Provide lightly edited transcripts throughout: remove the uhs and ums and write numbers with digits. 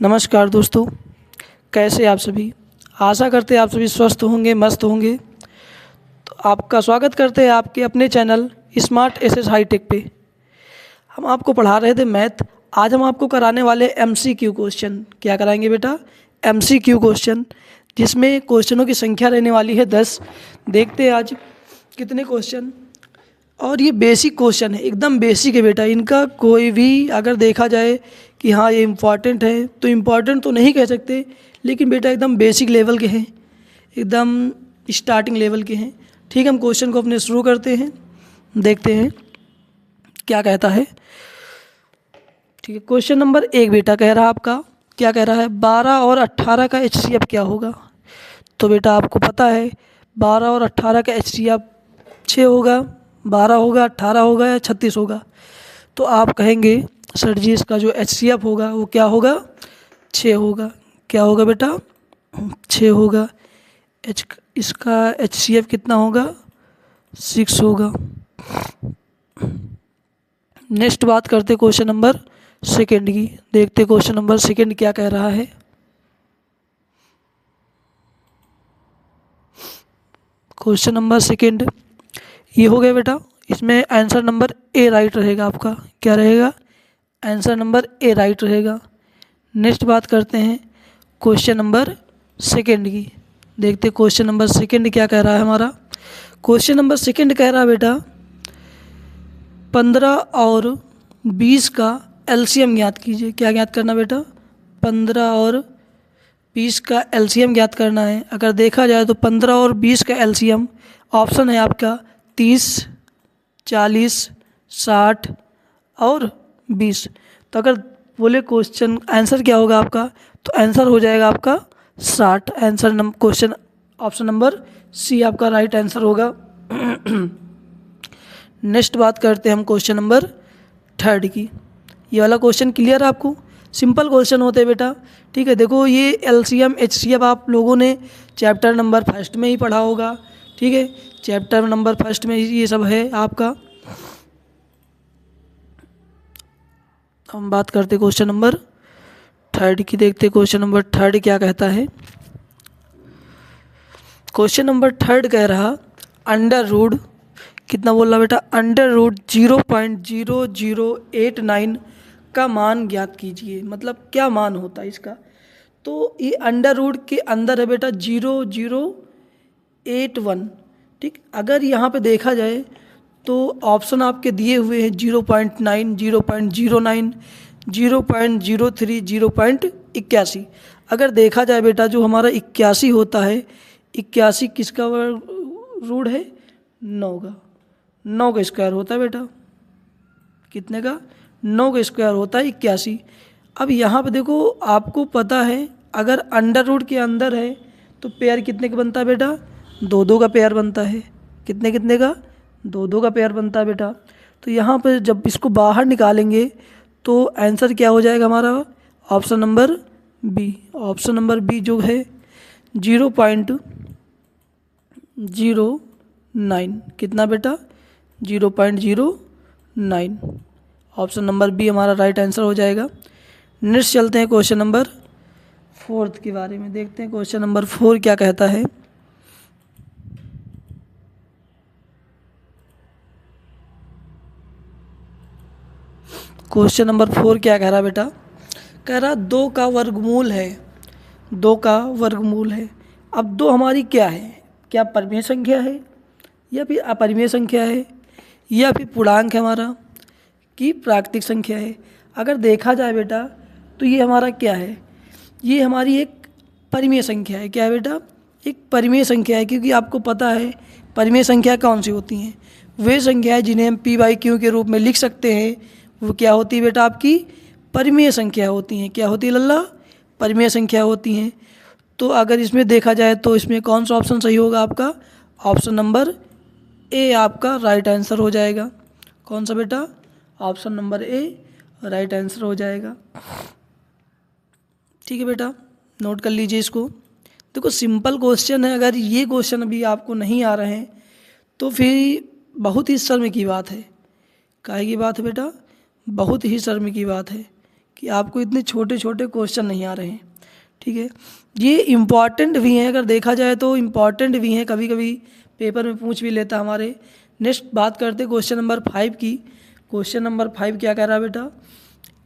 नमस्कार दोस्तों, कैसे आप सभी। आशा करते हैं आप सभी स्वस्थ होंगे, मस्त होंगे। तो आपका स्वागत करते हैं आपके अपने चैनल स्मार्ट एसएस हाईटेक पे। हम आपको पढ़ा रहे थे मैथ। आज हम आपको कराने वाले एमसीक्यू क्वेश्चन। क्या कराएंगे बेटा? एमसीक्यू क्वेश्चन, जिसमें क्वेश्चनों की संख्या रहने वाली है 10। देखते हैं आज कितने क्वेश्चन। और ये बेसिक क्वेश्चन है, एकदम बेसिक है बेटा। इनका कोई भी अगर देखा जाए कि हाँ ये इम्पॉर्टेंट है, तो इम्पॉर्टेंट तो नहीं कह सकते, लेकिन बेटा एकदम बेसिक लेवल के हैं, एकदम स्टार्टिंग लेवल के हैं। ठीक है, हम क्वेश्चन को अपने शुरू करते हैं, देखते हैं क्या कहता है। ठीक है, क्वेश्चन नंबर 1 बेटा कह रहा है आपका, क्या कह रहा है? 12 और 18 का HCF क्या होगा? तो बेटा आपको पता है 12 और 18 का HCF 6 होगा, 12 होगा, 18 होगा या 36 होगा। तो आप कहेंगे सर जी इसका जो HCF होगा वो क्या होगा? 6 होगा। क्या होगा बेटा? 6 होगा। इसका HCF कितना होगा? 6 होगा। नेक्स्ट बात करते क्वेश्चन नंबर सेकेंड की। देखते क्वेश्चन नंबर सेकेंड क्या कह रहा है। क्वेश्चन नंबर सेकेंड ये हो गया बेटा। इसमें आंसर नंबर ए राइट रहेगा आपका। क्या रहेगा? आंसर नंबर ए राइट रहेगा। नेक्स्ट बात करते हैं क्वेश्चन नंबर सेकेंड की। देखते क्वेश्चन नंबर सेकेंड क्या कह रहा है हमारा। क्वेश्चन नंबर सेकेंड कह रहा है बेटा 15 और 20 का एलसीएम ज्ञात कीजिए। क्या ज्ञात करना बेटा? 15 और 20 का एलसीएम ज्ञात करना है। अगर देखा जाए तो 15 और 20 का एलसीएम ऑप्शन है आपका 30, 40, 60 और 20। तो अगर बोले क्वेश्चन आंसर क्या होगा आपका, तो आंसर हो जाएगा आपका 60। Answer question option number C आपका राइट आंसर होगा। नेक्स्ट बात करते हैं हम क्वेश्चन नंबर थर्ड की। ये वाला क्वेश्चन क्लियर है आपको? सिंपल क्वेश्चन होते हैं बेटा। ठीक है, देखो ये एलसीएम HCF आप लोगों ने चैप्टर नंबर फर्स्ट में ही पढ़ा होगा। ठीक है, चैप्टर नंबर फर्स्ट में ये सब है आपका। हम बात करते क्वेश्चन नंबर थर्ड की। देखते क्वेश्चन नंबर थर्ड क्या कहता है। क्वेश्चन नंबर थर्ड कह रहा अंडर रूट, कितना बोल रहा बेटा? अंडर रूट 0.0089 का मान ज्ञात कीजिए। मतलब क्या मान होता है इसका? तो ये अंडर रूट के अंदर है बेटा 0081। ठीक, अगर यहाँ पे देखा जाए तो ऑप्शन आपके दिए हुए हैं 0.9, 0.09, 0.03, 0.81। अगर देखा जाए बेटा जो हमारा 81 होता है, 81 किसका रूट है? 9 का। 9 का स्क्वायर होता है बेटा। कितने का? 9 का स्क्वायर होता है 81। अब यहाँ पे देखो आपको पता है अगर अंडर रूट के अंदर है तो पेयर कितने का बनता है बेटा? 2-2 का पेयर बनता है। कितने कितने का? 2-2 का पेयर बनता है बेटा। तो यहाँ पर जब इसको बाहर निकालेंगे तो आंसर क्या हो जाएगा हमारा? Option number B. Option number B जो है 0.09। कितना बेटा? 0.09। ऑप्शन नंबर बी हमारा राइट आंसर हो जाएगा। नेक्स्ट चलते हैं क्वेश्चन नंबर फोर्थ के बारे में। देखते हैं क्वेश्चन नंबर 4 क्या कहता है। क्वेश्चन नंबर 4 क्या कह रहा बेटा? कह रहा 2 का वर्गमूल है। 2 का वर्गमूल है। अब 2 हमारी क्या है? क्या परिमेय संख्या है या फिर अपरिमेय संख्या है या फिर पूर्णांक है हमारा कि प्राकृतिक संख्या है? अगर देखा जाए बेटा तो ये हमारा क्या है? ये हमारी एक परिमेय संख्या है। क्या है बेटा? एक परिमेय संख्या है, क्योंकि आपको पता है परिमेय संख्या कौन सी होती हैं? वे संख्याएं जिन्हें हम P/Q के रूप में लिख सकते हैं, वो क्या होती है बेटा? आपकी परिमेय संख्या होती हैं। क्या होती है लल्ला? परिमेय संख्या होती हैं। तो अगर इसमें देखा जाए तो इसमें कौन सा ऑप्शन सही होगा आपका? ऑप्शन नंबर ए आपका राइट आंसर हो जाएगा। कौन सा बेटा? Option number A right answer हो जाएगा। ठीक है बेटा, नोट कर लीजिए इसको। देखो सिंपल क्वेश्चन है। अगर ये क्वेश्चन अभी आपको नहीं आ रहे हैं तो फिर बहुत ही शर्म की बात है। काहे की बात है बेटा? बहुत ही शर्म की बात है कि आपको इतने छोटे छोटे क्वेश्चन नहीं आ रहे हैं। ठीक है, ये इम्पॉर्टेंट भी हैं, अगर देखा जाए तो इम्पॉर्टेंट भी हैं, कभी कभी पेपर में पूछ भी लेता हमारे। नेक्स्ट बात करते क्वेश्चन नंबर 5 की। क्वेश्चन नंबर 5 क्या कह रहा है बेटा,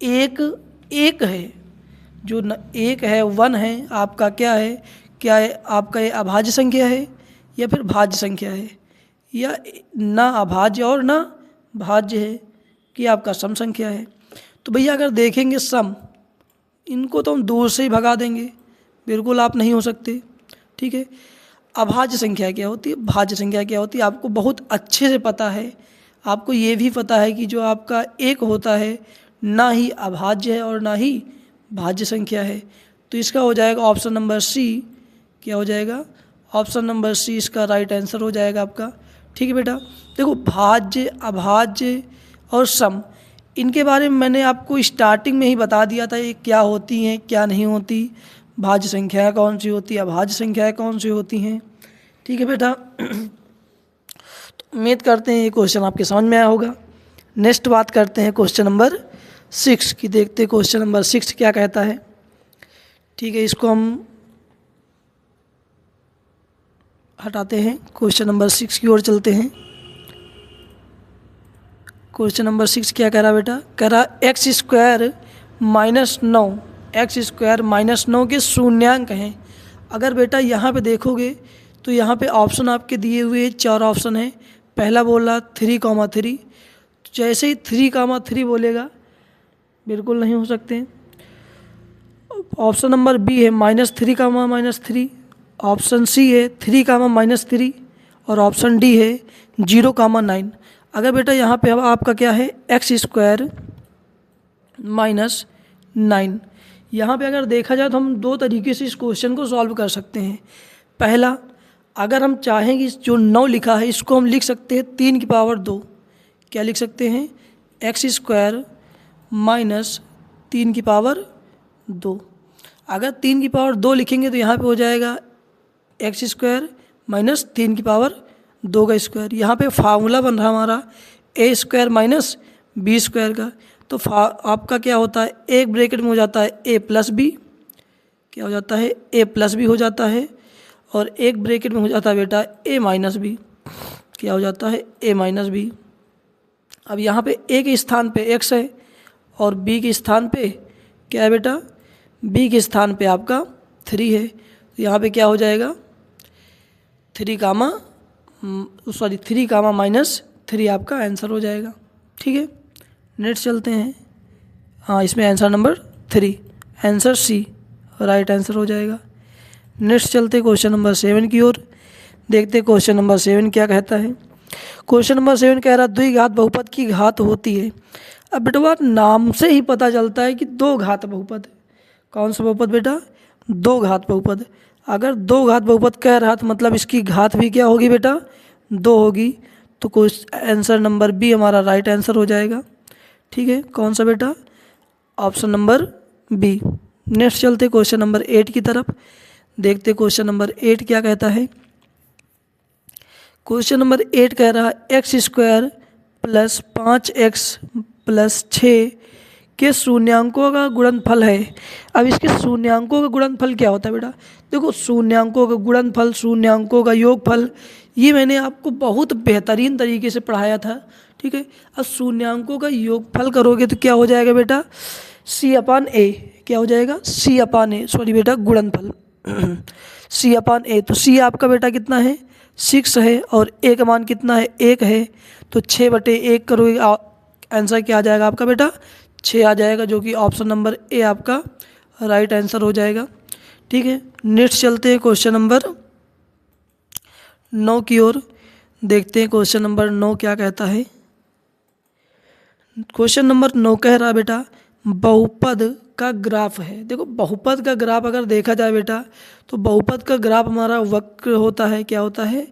एक है जो एक है, 1 है, आपका क्या है, क्या है आपका, ये अभाज्य संख्या है या फिर भाज्य संख्या है, या ना अभाज्य और ना भाज्य है, कि आपका सम संख्या है। तो भैया अगर देखेंगे सम, इनको तो हम दूर से ही भगा देंगे, बिल्कुल आप नहीं हो सकते। ठीक है, अभाज्य संख्या क्या होती है, भाज्य संख्या क्या होती है, आपको बहुत अच्छे से पता है। आपको ये भी पता है कि जो आपका एक होता है ना ही अभाज्य है और ना ही भाज्य संख्या है। तो इसका हो जाएगा ऑप्शन नंबर सी। क्या हो जाएगा, ऑप्शन नंबर सी इसका राइट आंसर हो जाएगा आपका। ठीक है बेटा, देखो भाज्य, अभाज्य और सम, इनके बारे में मैंने आपको स्टार्टिंग में ही बता दिया था ये क्या होती हैं क्या नहीं होती, भाज्य संख्याएं कौन सी होती है, अभाज्य संख्याएं कौन सी होती हैं। ठीक है बेटा, तो उम्मीद करते हैं ये क्वेश्चन आपके समझ में आया होगा। नेक्स्ट बात करते हैं क्वेश्चन नंबर 6 की। देखते हैं क्वेश्चन नंबर 6 क्या कहता है। ठीक है, इसको हम हटाते हैं, क्वेश्चन नंबर 6 की ओर चलते हैं। क्वेश्चन नंबर 6 क्या कह रहा है बेटा, कह रहा x square minus 9, x square minus 9 के शून्यांक हैं। अगर बेटा यहाँ पे देखोगे तो यहाँ पे ऑप्शन आपके दिए हुए 4 ऑप्शन हैं। पहला बोला 3,3, जैसे ही 3,3 बोलेगा बिल्कुल नहीं हो सकते। ऑप्शन नंबर बी है -3, ऑप्शन सी है 3, और ऑप्शन डी है 0,9। अगर बेटा यहाँ पे अब आपका क्या है एक्स स्क्वायर -9, यहाँ पे अगर देखा जाए तो हम 2 तरीके से इस क्वेश्चन को सॉल्व कर सकते हैं। पहला, अगर हम चाहें कि जो 9 लिखा है इसको हम लिख सकते हैं 3 की पावर 2। क्या लिख सकते हैं, एक्स स्क्वायर -3 की पावर 2। अगर 3 की पावर 2 लिखेंगे तो यहाँ पे हो जाएगा एक्स स्क्वायर -3 की पावर 2 का स्क्वायर। यहाँ पे फार्मूला बन रहा हमारा ए स्क्वायर माइनस बी स्क्वायर का। तो आपका क्या होता है, एक ब्रैकेट में हो जाता है ए प्लस बी, क्या हो जाता है ए प्लस बी हो जाता है, और एक ब्रैकेट में हो जाता है बेटा ए माइनस बी, क्या हो जाता है ए माइनस बी। अब यहाँ पे ए के स्थान पे एक्स है और बी के स्थान पे क्या है बेटा, बी के स्थान पे आपका 3 है। तो यहाँ पे क्या हो जाएगा 3 कामा -3 आपका आंसर हो जाएगा। ठीक है, नेक्स्ट चलते हैं। हाँ, इसमें answer number 3, answer C right answer हो जाएगा। नेक्स्ट चलते क्वेश्चन नंबर 7 की ओर। देखते क्वेश्चन नंबर 7 क्या कहता है। क्वेश्चन नंबर 7 कह रहा द्विघात बहुपद की घात होती है। अब बेटा नाम से ही पता चलता है कि 2 घात बहुपद। कौन सा बहुपद बेटा, 2 घात बहुपद। अगर 2 घात बहुपद कह रहा तो मतलब इसकी घात भी क्या होगी बेटा, 2 होगी। तो आंसर नंबर बी हमारा राइट आंसर हो जाएगा। ठीक है, कौन सा बेटा, ऑप्शन नंबर बी। नेक्स्ट चलते क्वेश्चन नंबर 8 की तरफ। देखते क्वेश्चन नंबर 8 क्या कहता है। क्वेश्चन नंबर 8 कह रहा है x square plus 5x plus 6 के शून्यांकों का गुणनफल है। अब इसके शून्यांकों का गुणनफल क्या होता है बेटा, देखो शून्यांकों का गुणनफल, शून्यांकों का योगफल, ये मैंने आपको बहुत बेहतरीन तरीके से पढ़ाया था। ठीक है, अब शून्यांकों का योगफल करोगे तो क्या हो जाएगा बेटा, C/A। क्या हो जाएगा, C/A, सॉरी बेटा गुणनफल C/A। तो C आपका बेटा कितना है, 6 है, और A का मान कितना है, 1 है। तो 6/1 करोगे, आंसर क्या आ जाएगा आपका बेटा, 6 आ जाएगा, जो कि ऑप्शन नंबर ए आपका राइट आंसर हो जाएगा। ठीक है, नेक्स्ट चलते हैं क्वेश्चन नंबर 9 की ओर। देखते हैं क्वेश्चन नंबर 9 क्या कहता है। क्वेश्चन नंबर 9 कह रहा बेटा बहुपद का ग्राफ है। देखो बहुपद का ग्राफ अगर देखा जाए बेटा तो बहुपद का ग्राफ हमारा वक्र होता है। क्या होता है,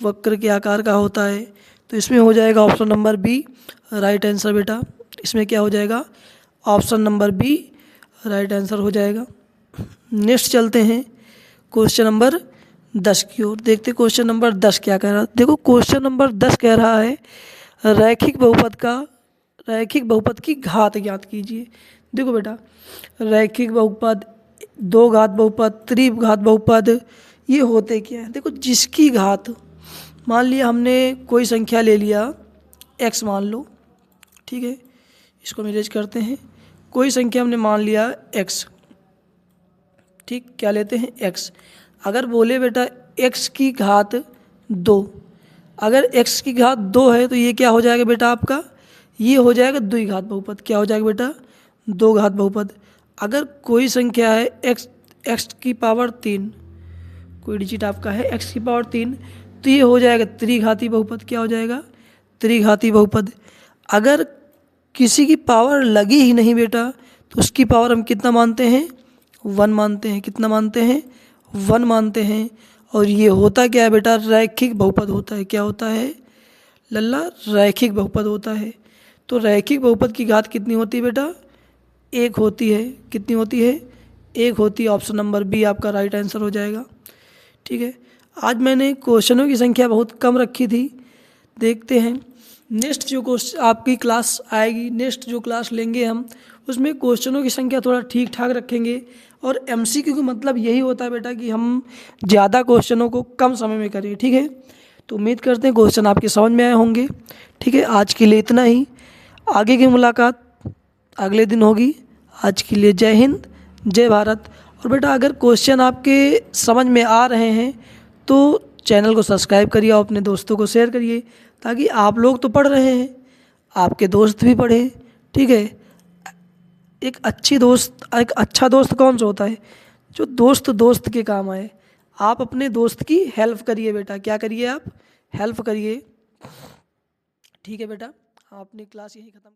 वक्र के आकार का होता है। तो इसमें हो जाएगा option number B right answer बेटा। इसमें क्या हो जाएगा, option number B right answer हो जाएगा। नेक्स्ट चलते हैं क्वेश्चन नंबर 10 की ओर। देखते क्वेश्चन नंबर 10 क्या कह रहा है। देखो क्वेश्चन नंबर 10 कह रहा है रैखिक बहुपद की घात ज्ञात कीजिए। देखो बेटा, रैखिक बहुपद, दो घात बहुपद, त्रिघात बहुपद, ये होते क्या है? देखो, जिसकी घात, मान लिया हमने कोई संख्या ले लिया x मान लो, ठीक है, इसको हम इरेज करते हैं। कोई संख्या हमने मान लिया x, ठीक, क्या लेते हैं x। अगर बोले बेटा x की घात 2, अगर x की घात 2 है तो ये क्या हो जाएगा बेटा आपका? ये हो जाएगा द्विघात बहुपद। क्या हो जाएगा बेटा? दो घात बहुपद। अगर कोई संख्या है x की पावर 3, कोई डिजिट आपका है x की पावर 3, तो ये हो जाएगा त्रिघाती बहुपद। क्या हो जाएगा? त्रिघाती बहुपद। अगर किसी की पावर लगी ही नहीं बेटा तो उसकी पावर हम कितना मानते हैं? 1 मानते हैं। कितना मानते हैं? 1 मानते हैं। और ये होता क्या है बेटा? रैखिक बहुपद होता है। क्या होता है लल्ला? रैखिक बहुपद होता है। तो रैखिक बहुपद की घात कितनी होती है बेटा? 1 होती है। कितनी होती है? 1 होती है। ऑप्शन नंबर बी आपका राइट आंसर हो जाएगा। ठीक है, आज मैंने क्वेश्चनों की संख्या बहुत कम रखी थी। देखते हैं नेक्स्ट जो क्वेश्चन आपकी क्लास आएगी, नेक्स्ट जो क्लास लेंगे हम, उसमें क्वेश्चनों की संख्या थोड़ा ठीक ठाक रखेंगे। और एमसीक्यू का मतलब यही होता है बेटा कि हम ज़्यादा क्वेश्चनों को कम समय में करें। ठीक है, तो उम्मीद करते हैं क्वेश्चन आपके समझ में आए होंगे। ठीक है, आज के लिए इतना ही। आगे की मुलाकात अगले दिन होगी। आज के लिए जय हिंद, जय भारत। और बेटा अगर क्वेश्चन आपके समझ में आ रहे हैं तो चैनल को सब्सक्राइब करिए और अपने दोस्तों को शेयर करिए, ताकि आप लोग तो पढ़ रहे हैं, आपके दोस्त भी पढ़ें। ठीक है, एक अच्छा दोस्त कौन सा होता है? जो दोस्त के काम आए। आप अपने दोस्त की हेल्प करिए बेटा। क्या करिए आप? हेल्प करिए। ठीक है बेटा, आप अपनी क्लास यहीं ख़त्म।